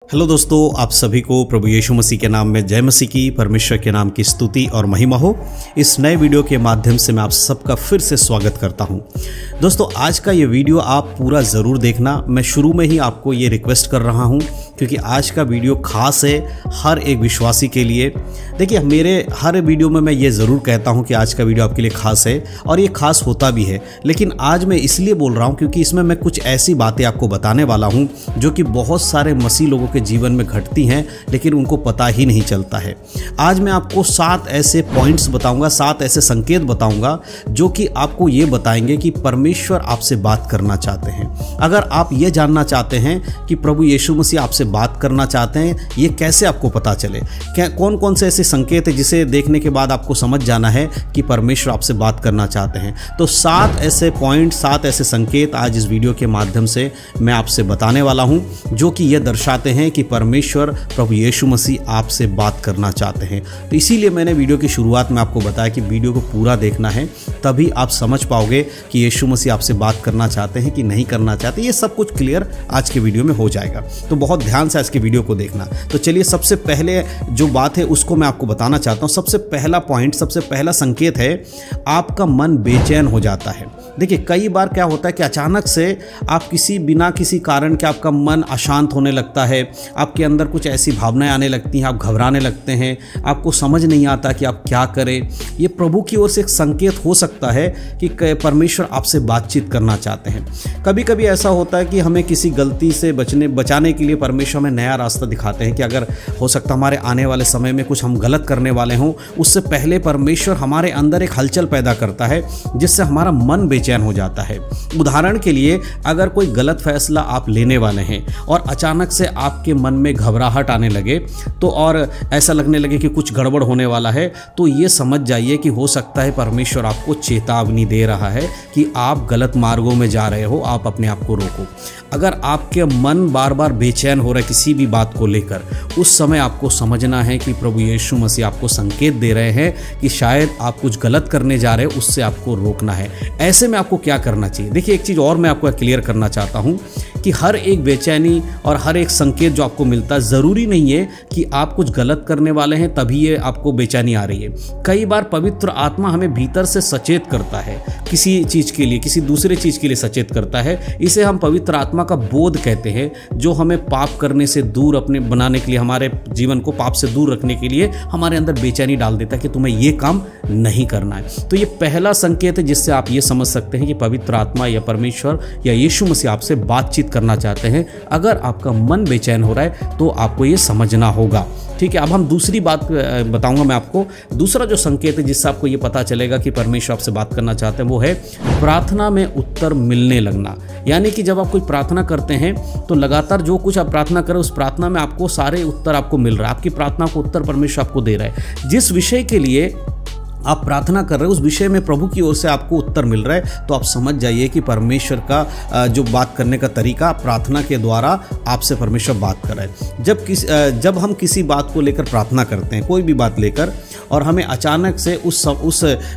Hello दोस्तों, आप सभी को प्रभु यीशु मसीह के नाम में जय मसीह की, परमेश्वर के नाम की स्तुति और महिमा हो। इस नए वीडियो के माध्यम से मैं आप सबका फिर से स्वागत करता हूं। दोस्तों, आज का ये वीडियो आप पूरा ज़रूर देखना। मैं शुरू में ही आपको ये रिक्वेस्ट कर रहा हूं क्योंकि आज का वीडियो खास है हर एक विश्वासी के लिए। देखिए, मेरे हर वीडियो में मैं ये ज़रूर कहता हूँ कि आज का वीडियो आपके लिए खास है और ये खास होता भी है, लेकिन आज मैं इसलिए बोल रहा हूँ क्योंकि इसमें मैं कुछ ऐसी बातें आपको बताने वाला हूँ जो कि बहुत सारे मसीह लोगों के जीवन में घटती हैं लेकिन उनको पता ही नहीं चलता है। आज मैं आपको 7 ऐसे पॉइंट्स बताऊंगा, 7 ऐसे संकेत बताऊंगा जो कि आपको ये बताएंगे कि परमेश्वर आपसे बात करना चाहते हैं। अगर आप ये जानना चाहते हैं कि प्रभु यीशु मसीह आपसे बात करना चाहते हैं, ये कैसे आपको पता चले, कौन कौन से ऐसे संकेत हैं जिसे देखने के बाद आपको समझ जाना है कि परमेश्वर आपसे बात करना चाहते हैं, तो 7 ऐसे पॉइंट, 7 ऐसे संकेत आज इस वीडियो के माध्यम से मैं आपसे बताने वाला हूं जो कि ये दर्शाते हैं कि परमेश्वर प्रभु यीशु मसीह आपसे बात करना चाहते हैं। तो इसीलिए मैंने वीडियो की शुरुआत में आपको बताया कि वीडियो को पूरा देखना है, तभी आप समझ पाओगे कि यीशु मसीह आपसे बात करना चाहते हैं कि नहीं करना चाहते। ये सब कुछ क्लियर आज के वीडियो में हो जाएगा, तो बहुत ध्यान से आज के वीडियो को देखना। तो चलिए, सबसे पहले जो बात है उसको मैं आपको बताना चाहता हूँ। सबसे पहला पॉइंट, सबसे पहला संकेत है आपका मन बेचैन हो जाता है। देखिए, कई बार क्या होता है कि अचानक से आप बिना किसी कारण के आपका मन अशांत होने लगता है, आपके अंदर कुछ ऐसी भावनाएं आने लगती हैं, आप घबराने लगते हैं, आपको समझ नहीं आता कि आप क्या करें। ये प्रभु की ओर से एक संकेत हो सकता है कि परमेश्वर आपसे बातचीत करना चाहते हैं। कभी कभी ऐसा होता है कि हमें किसी गलती से बचाने के लिए परमेश्वर हमें नया रास्ता दिखाते हैं कि अगर हो सकता हमारे आने वाले समय में कुछ हम गलत करने वाले हों, उससे पहले परमेश्वर हमारे अंदर एक हलचल पैदा करता है जिससे हमारा मन बेचैन हो जाता है। उदाहरण के लिए, अगर कोई गलत फैसला आप लेने वाले हैं और अचानक से आपके मन में घबराहट आने लगे तो और ऐसा लगने लगे कि कुछ गड़बड़ होने वाला है, तो ये समझ जाइए कि हो सकता है परमेश्वर आपको चेतावनी दे रहा है कि आप गलत मार्गों में जा रहे हो, आप अपने आप को रोको। अगर आपके मन बार बार बेचैन हो रहा है किसी भी बात को लेकर, उस समय आपको समझना है कि प्रभु यीशु मसीह आपको संकेत दे रहे हैं कि शायद आप कुछ गलत करने जा रहे हो, उससे आपको रोकना है। ऐसे में आपको क्या करना चाहिए? देखिए, एक चीज़ और मैं आपको क्लियर करना चाहता हूँ कि हर एक बेचैनी और हर एक संकेत जो आपको मिलता है, ज़रूरी नहीं है कि आप कुछ गलत करने वाले हैं तभी ये आपको बेचैनी आ रही है। कई बार पवित्र आत्मा हमें भीतर से सचेत करता है किसी चीज़ के लिए, किसी दूसरे चीज़ के लिए सचेत करता है। इसे हम पवित्र आत्मा का बोध कहते हैं, जो हमें पाप करने से दूर अपने बनाने के लिए, हमारे जीवन को पाप से दूर रखने के लिए हमारे अंदर बेचैनी डाल देता है कि तुम्हें ये काम नहीं करना है। तो ये पहला संकेत है जिससे आप ये समझ सकते हैं कि पवित्र आत्मा या परमेश्वर या यीशु मसीह आपसे बातचीत करना चाहते हैं। अगर आपका मन बेचैन हो रहा है तो आपको ये समझना होगा, ठीक है। अब हम दूसरी बात बताऊंगा मैं आपको। दूसरा जो संकेत है जिससे आपको ये पता चलेगा कि परमेश्वर आपसे बात करना चाहते हैं, वो है प्रार्थना में उत्तर मिलने लगना। यानी कि जब आप कोई प्रार्थना करते हैं तो लगातार जो कुछ आप प्रार्थना करें, उस प्रार्थना में आपको सारे उत्तर आपको मिल रहा है। आपकी प्रार्थना को उत्तर परमेश्वर आपको दे रहा है। जिस विषय के लिए आप प्रार्थना कर रहे हो उस विषय में प्रभु की ओर से आपको उत्तर मिल रहा है, तो आप समझ जाइए कि परमेश्वर का जो बात करने का तरीका, प्रार्थना के द्वारा आपसे परमेश्वर बात कर रहा है। जब हम किसी बात को लेकर प्रार्थना करते हैं, कोई भी बात लेकर, और हमें अचानक से उस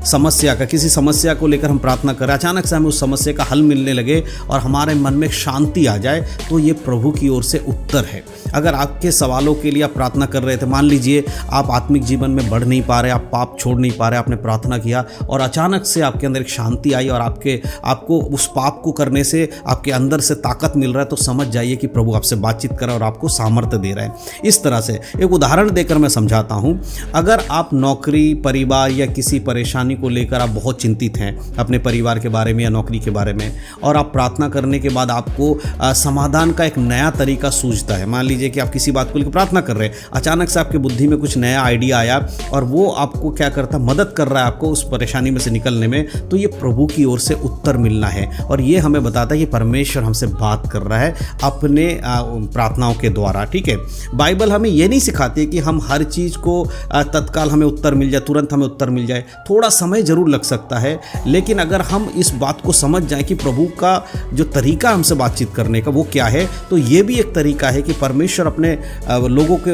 समस्या का, किसी समस्या को लेकर हम प्रार्थना करें, अचानक से हमें उस समस्या का हल मिलने लगे और हमारे मन में शांति आ जाए, तो ये प्रभु की ओर से उत्तर है। अगर आपके सवालों के लिए आप प्रार्थना कर रहे थे, मान लीजिए आप आत्मिक जीवन में बढ़ नहीं पा रहे, आप पाप छोड़ नहीं पा रहे, आपने प्रार्थना किया और अचानक से आपके अंदर एक शांति आई और आपको उस पाप को करने से आपके अंदर से ताकत मिल रहा है, तो समझ जाइए कि प्रभु आपसे बातचीत कर रहा है और आपको सामर्थ्य दे रहा है। इस तरह से एक उदाहरण देकर मैं समझाता हूं। अगर आप नौकरी, परिवार या किसी परेशानी को लेकर आप बहुत चिंतित हैं, अपने परिवार के बारे में या नौकरी के बारे में, और आप प्रार्थना करने के बाद आपको समाधान का एक नया तरीका सूझता है। मान लीजिए कि आप किसी बात को लेकर प्रार्थना कर रहे हैं, अचानक से आपके बुद्धि में कुछ नया आइडिया आया और वो आपको क्या करता है, मदद कर रहा है आपको उस परेशानी में से निकलने में, तो ये प्रभु की ओर से उत्तर मिलना है। और ये हमें बताता है कि परमेश्वर हमसे बात कर रहा है अपने प्रार्थनाओं के द्वारा, ठीक है। बाइबल हमें ये नहीं सिखाती कि हम हर चीज़ को तत्काल हमें उत्तर मिल जाए, तुरंत हमें उत्तर मिल जाए। थोड़ा समय जरूर लग सकता है, लेकिन अगर हम इस बात को समझ जाएं कि प्रभु का जो तरीका हमसे बातचीत करने का वो क्या है, तो ये भी एक तरीका है कि परमेश्वर अपने लोगों के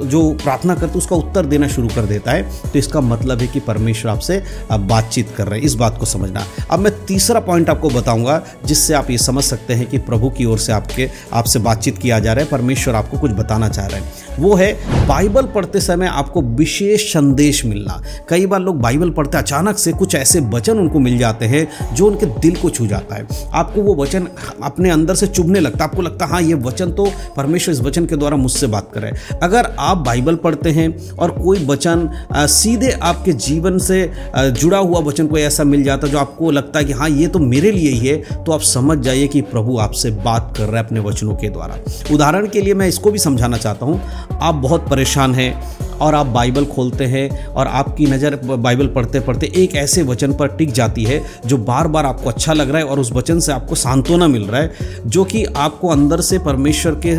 जो प्रार्थना करते उसका उत्तर देना शुरू कर देता है। तो इसका मतलब है कि परमेश्वर आपसे बातचीत कर रहे हैं, इस बात को समझना। अब मैं तीसरा पॉइंट आपको बताऊंगा जिससे आप ये समझ सकते हैं कि प्रभु की ओर से आपसे बातचीत किया जा रहा है, परमेश्वर आपको कुछ बताना चाह रहे हैं। वो है बाइबल पढ़ते समय आपको विशेष संदेश मिलना। कई बार लोग बाइबल पढ़ते अचानक से कुछ ऐसे वचन उनको मिल जाते हैं जो उनके दिल को छू जाता है। आपको वो वचन अपने अंदर से चुभने लगता है, आपको लगता है हाँ ये वचन तो परमेश्वर इस वचन के द्वारा मुझसे बात कर रहे हैं। अगर आप बाइबल पढ़ते हैं और कोई वचन सीधे आपके जीवन से जुड़ा हुआ वचन कोई ऐसा मिल जाता है जो आपको लगता है कि हाँ ये तो मेरे लिए ही है, तो आप समझ जाइए कि प्रभु आपसे बात कर रहा है अपने वचनों के द्वारा। उदाहरण के लिए मैं इसको भी समझाना चाहता हूँ। आप बहुत परेशान हैं और आप बाइबल खोलते हैं और आपकी नज़र बाइबल पढ़ते पढ़ते एक ऐसे वचन पर टिक जाती है जो बार बार आपको अच्छा लग रहा है और उस वचन से आपको सांत्वना मिल रहा है, जो कि आपको अंदर से परमेश्वर के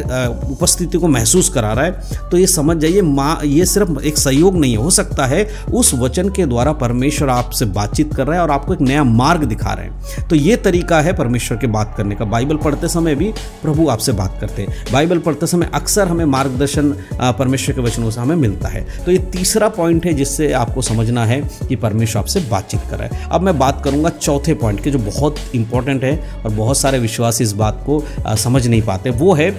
उपस्थिति को महसूस करा रहा है। तो ये समझ जाइए ये सिर्फ एक सहयोग नहीं हो सकता है, उस वचन के द्वारा परमेश्वर आपसे बातचीत कर रहा है और आपको एक नया मार्ग दिखा रहे हैं। तो ये तरीका है परमेश्वर के बात करने का। बाइबल पढ़ते समय भी प्रभु आपसे बात करते हैं। बाइबल पढ़ते समय अक्सर हमें मार्गदर्शन परमेश्वर के वचनों से हमें मिलता है। तो ये तीसरा पॉइंट है जिससे आपको समझना है कि परमेश्वर आपसे बातचीत कर रहा है। अब मैं बात करूंगा चौथे पॉइंट की, जो बहुत इंपॉर्टेंट है और बहुत सारे विश्वासी इस बात को समझ नहीं पाते। वो है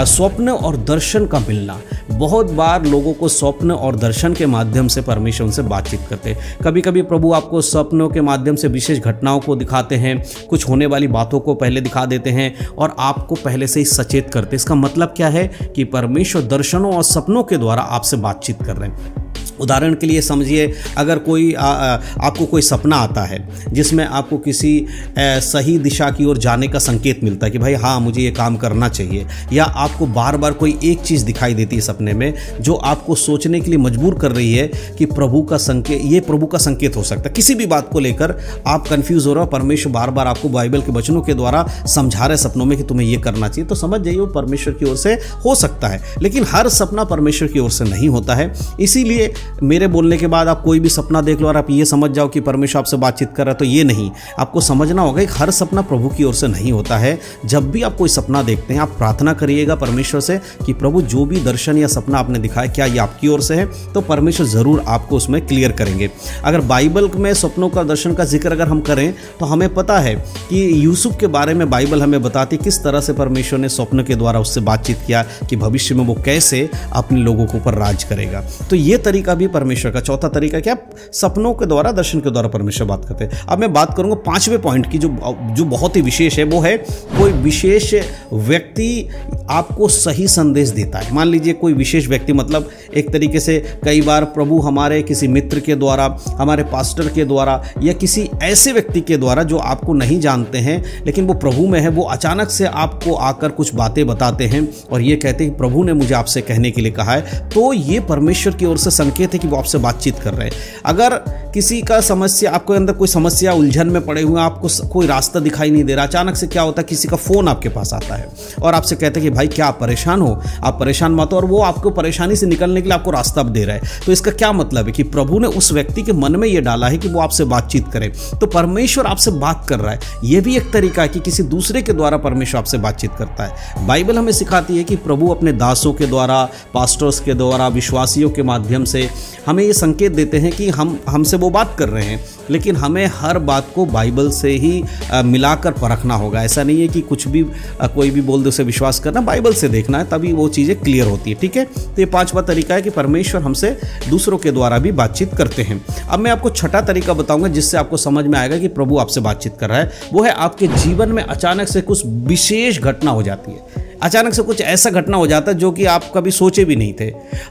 स्वप्न और दर्शन का मिलना। बहुत बार लोगों को स्वप्न और दर्शन के माध्यम से परमेश्वर उनसे बातचीत करते हैं। कभी कभी प्रभु आपको स्वप्नों के माध्यम से विशेष घटनाओं को दिखाते हैं, कुछ होने वाली बातों को पहले दिखा देते हैं और आपको पहले से ही सचेत करते हैं। इसका मतलब क्या है कि परमेश्वर दर्शनों और सपनों के द्वारा आपसे बातचीत कर रहे हैं। उदाहरण के लिए समझिए, अगर कोई आपको कोई सपना आता है जिसमें आपको किसी सही दिशा की ओर जाने का संकेत मिलता है कि भाई हाँ मुझे ये काम करना चाहिए, या आपको बार बार कोई एक चीज़ दिखाई देती है सपने में जो आपको सोचने के लिए मजबूर कर रही है कि प्रभु का संकेत, ये प्रभु का संकेत हो सकता है। किसी भी बात को लेकर आप कंफ्यूज हो रहे हो, परमेश्वर बार बार आपको बाइबल के वचनों के द्वारा समझा रहे सपनों में कि तुम्हें ये करना चाहिए, तो समझ जाइए वो परमेश्वर की ओर से हो सकता है। लेकिन हर सपना परमेश्वर की ओर से नहीं होता है। इसीलिए मेरे बोलने के बाद आप कोई भी सपना देख लो और आप ये समझ जाओ कि परमेश्वर आपसे बातचीत कर रहा है, तो ये नहीं। आपको समझना होगा कि हर सपना प्रभु की ओर से नहीं होता है। जब भी आप कोई सपना देखते हैं, आप प्रार्थना करिएगा परमेश्वर से कि प्रभु जो भी दर्शन या सपना आपने दिखाया क्या ये आपकी ओर से है, तो परमेश्वर ज़रूर आपको उसमें क्लियर करेंगे। अगर बाइबल में सपनों का दर्शन का जिक्र अगर हम करें तो हमें पता है कि यूसुफ के बारे में बाइबल हमें बताती किस तरह से परमेश्वर ने स्वप्न के द्वारा उससे बातचीत किया कि भविष्य में वो कैसे अपने लोगों के ऊपर राज करेगा। तो ये तरीका भी परमेश्वर का चौथा तरीका क्या, सपनों के द्वारा, दर्शन के द्वारा परमेश्वर बात करते हैं। अब मैं बात करूंगा पांचवें पॉइंट की, जो बहुत ही विशेष है। वो है कोई विशेष व्यक्ति आपको सही संदेश देता है। मान लीजिए कोई विशेष व्यक्ति, मतलब एक तरीके से कई बार प्रभु हमारे किसी मित्र के द्वारा, हमारे पास्टर के द्वारा या किसी ऐसे व्यक्ति के द्वारा जो आपको नहीं जानते हैं लेकिन वो प्रभु में है, वो अचानक से आपको आकर कुछ बातें बताते हैं और ये कहते हैं कि प्रभु ने मुझे आपसे कहने के लिए कहा है। तो ये परमेश्वर की ओर से संकेत है कि वो आपसे बातचीत कर रहे हैं। अगर किसी का समस्या, आपके अंदर कोई समस्या, उलझन में पड़े हुए, आपको कोई रास्ता दिखाई नहीं दे रहा, अचानक से क्या होता है, किसी का फोन आपके पास आता है और आपसे कहते हैं कि भाई क्या आप परेशान हो, आप परेशान मत हो, और वो आपको परेशानी से निकलने के लिए आपको रास्ता दे रहा है। तो इसका क्या मतलब है कि प्रभु ने उस व्यक्ति के मन में ये डाला है कि वो आपसे बातचीत करे। तो परमेश्वर आपसे बात कर रहा है। यह भी एक तरीका है कि किसी दूसरे के द्वारा परमेश्वर आपसे बातचीत करता है। बाइबल हमें सिखाती है कि प्रभु अपने दासों के द्वारा, पास्टर्स के द्वारा, विश्वासियों के माध्यम से हमें ये संकेत देते हैं कि हमसे वो बात कर रहे हैं, लेकिन हमें हर बात को बाइबल से ही मिलाकर परखना होगा। ऐसा नहीं है कि कुछ भी कोई भी बोल दे उसे विश्वास करना, बाइबल से देखना है, तभी वो चीज़ें क्लियर होती है। ठीक है, तो ये पांचवा तरीका है कि परमेश्वर हमसे दूसरों के द्वारा भी बातचीत करते हैं। अब मैं आपको छठा तरीका बताऊंगा जिससे आपको समझ में आएगा कि प्रभु आपसे बातचीत कर रहा है। वो है आपके जीवन में अचानक से कुछ विशेष घटना हो जाती है। अचानक से कुछ ऐसा घटना हो जाता है जो कि आप कभी सोचे भी नहीं थे।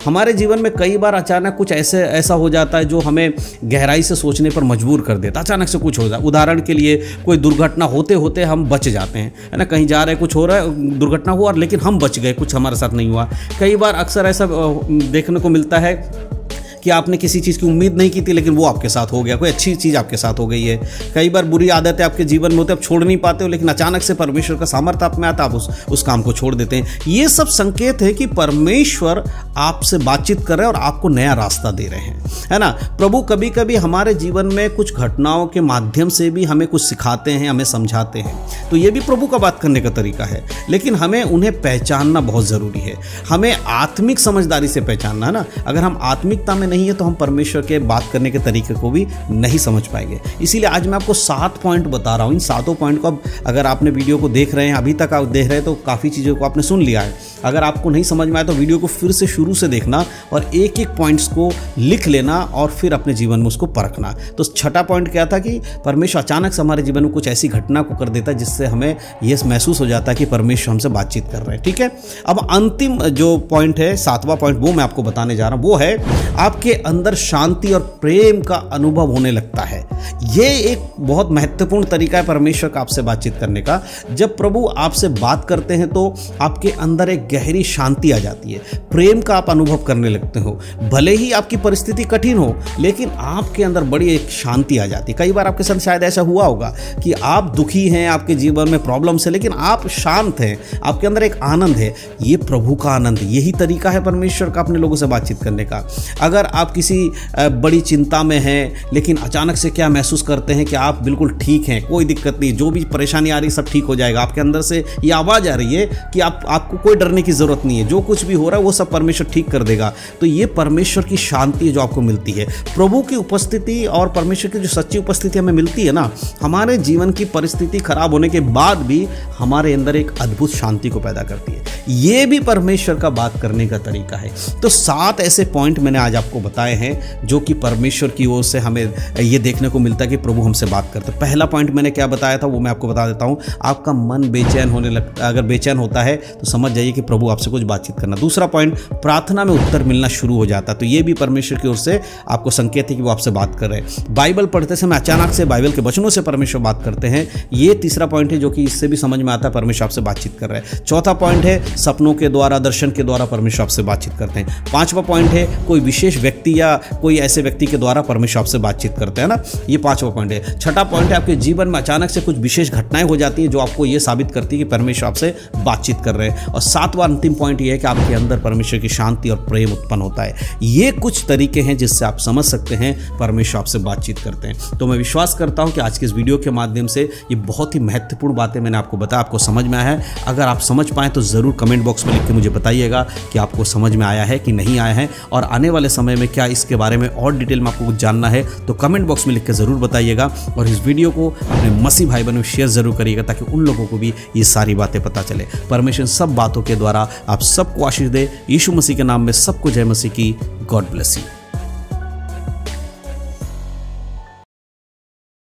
हमारे जीवन में कई बार अचानक कुछ ऐसा हो जाता है जो हमें गहराई से सोचने पर मजबूर कर देता है। अचानक से कुछ हो जाता है। उदाहरण के लिए कोई दुर्घटना होते होते हम बच जाते हैं, है ना, कहीं जा रहे, कुछ हो रहा है, दुर्घटना हुआ, लेकिन हम बच गए, कुछ हमारे साथ नहीं हुआ। कई बार अक्सर ऐसा देखने को मिलता है कि आपने किसी चीज़ की उम्मीद नहीं की थी लेकिन वो आपके साथ हो गया, कोई अच्छी चीज़ आपके साथ हो गई है। कई बार बुरी आदतें आपके जीवन में होती है, आप छोड़ नहीं पाते हो, लेकिन अचानक से परमेश्वर का सामर्थ्य आप में आता, आप उस काम को छोड़ देते हैं। ये सब संकेत है कि परमेश्वर आपसे बातचीत कर रहे हैं और आपको नया रास्ता दे रहे हैं, है ना। प्रभु कभी कभी हमारे जीवन में कुछ घटनाओं के माध्यम से भी हमें कुछ सिखाते हैं, हमें समझाते हैं, तो ये भी प्रभु का बात करने का तरीका है। लेकिन हमें उन्हें पहचानना बहुत ज़रूरी है, हमें आत्मिक समझदारी से पहचानना, है ना। अगर हम आत्मिकता में नहीं है तो हम परमेश्वर के बात करने के तरीके को भी नहीं समझ पाएंगे। इसीलिए आज मैं आपको 7 पॉइंट बता रहा हूँ। इन 7 पॉइंट को अब अगर आपने वीडियो को देख रहे हैं, अभी तक आप देख रहे हैं, तो काफ़ी चीज़ों को आपने सुन लिया है। अगर आपको नहीं समझ में आए तो वीडियो को फिर से शुरू से देखना और एक एक पॉइंट्स को लिख लेना और फिर अपने जीवन में उसको परखना। तो 6वां पॉइंट क्या था कि परमेश्वर अचानक से हमारे जीवन में कुछ ऐसी घटना को कर देता है जिससे हमें यह महसूस हो जाता है कि परमेश्वर हमसे बातचीत कर रहे हैं, ठीक है। अब अंतिम जो पॉइंट है, 7वां पॉइंट, वो मैं आपको बताने जा रहा हूं। वो है आपके अंदर शांति और प्रेम का अनुभव होने लगता है। ये एक बहुत महत्वपूर्ण तरीका है परमेश्वर का आपसे बातचीत करने का। जब प्रभु आपसे बात करते हैं तो आपके अंदर एक गहरी शांति आ जाती है, प्रेम का आप अनुभव करने लगते हो। भले ही आपकी परिस्थिति कठिन हो लेकिन आपके अंदर बड़ी एक शांति आ जाती है। कई बार आपके साथ शायद ऐसा हुआ होगा कि आप दुखी हैं, आपके जीवन में प्रॉब्लम्स है, लेकिन आप शांत हैं, आपके अंदर एक आनंद है। ये प्रभु का आनंद, यही तरीका है परमेश्वर का अपने लोगों से बातचीत करने का। अगर आप किसी बड़ी चिंता में हैं लेकिन अचानक से क्या महसूस करते हैं कि आप बिल्कुल ठीक हैं, कोई दिक्कत नहीं, जो भी परेशानी आ रही है सब ठीक हो जाएगा, आपके अंदर से ये आवाज़ आ रही है कि आपको कोई डरने की ज़रूरत नहीं है, जो कुछ भी हो रहा है वो सब परमेश्वर ठीक कर देगा। तो ये परमेश्वर की शांति है जो आपको मिलती है। प्रभु की उपस्थिति और परमेश्वर की जो सच्ची उपस्थिति हमें मिलती है ना, हमारे जीवन की परिस्थिति खराब होने के बाद भी हमारे अंदर एक अद्भुत शांति को पैदा करती है। ये भी परमेश्वर का बात करने का तरीका है। तो 7 ऐसे पॉइंट मैंने आज आपको बताए हैं जो कि परमेश्वर की ओर से हमें ये देखने को मिलता है कि प्रभु हमसे बात करते हैं। पहला पॉइंट मैंने क्या बताया था वो मैं आपको बता देता हूँ। आपका मन बेचैन होने लगता, अगर बेचैन होता है तो समझ जाइए कि प्रभु आपसे कुछ बातचीत करना। दूसरा पॉइंट, प्रार्थना में उत्तर मिलना शुरू हो जाता है, तो ये भी परमेश्वर की ओर से आपको संकेत है कि वो आपसे बात कर रहे हैं। बाइबल पढ़ते समय अचानक से बाइबल के वचनों से परमेश्वर बात करते हैं, ये तीसरा पॉइंट है जो कि इससे भी समझ में आता है परमेश्वर आपसे बातचीत कर रहे हैं। चौथा पॉइंट है सपनों के द्वारा, दर्शन के द्वारा परमेश्वर आपसे बातचीत करते हैं। 5वां पॉइंट है कोई विशेष व्यक्ति या कोई ऐसे व्यक्ति के द्वारा परमेश्वर आपसे बातचीत करते हैं ना, ये 5वां पॉइंट है। 6वां पॉइंट है आपके जीवन में अचानक से कुछ विशेष घटनाएं हो जाती है जो आपको ये साबित करती है कि परमेश्वर आपसे बातचीत कर रहे हैं। और 7वां अंतिम पॉइंट ये है कि आपके अंदर परमेश्वर की शांति और प्रेम उत्पन्न होता है। ये कुछ तरीके हैं जिससे आप समझ सकते हैं परमेश्वर आपसे बातचीत करते हैं। तो मैं विश्वास करता हूं कि आज के इस वीडियो के माध्यम से ये बहुत ही महत्वपूर्ण बातें मैंने आपको बताया, आपको समझ में आया है। अगर आप समझ पाएं तो ज़रूर कमेंट बॉक्स में लिख के मुझे बताइएगा कि आपको समझ में आया है कि नहीं आया है, और आने वाले समय में क्या इसके बारे में और डिटेल में आपको कुछ जानना है तो कमेंट बॉक्स में लिख के ज़रूर बताइएगा। और इस वीडियो को अपने मसीह भाई बहनों में शेयर ज़रूर करिएगा ताकि उन लोगों को भी ये सारी बातें पता चले। परमेश्वर सब बातों के द्वारा आप सबको आशीष दे। यीशु मसीह के नाम में सबको जय मसीह की। God bless you.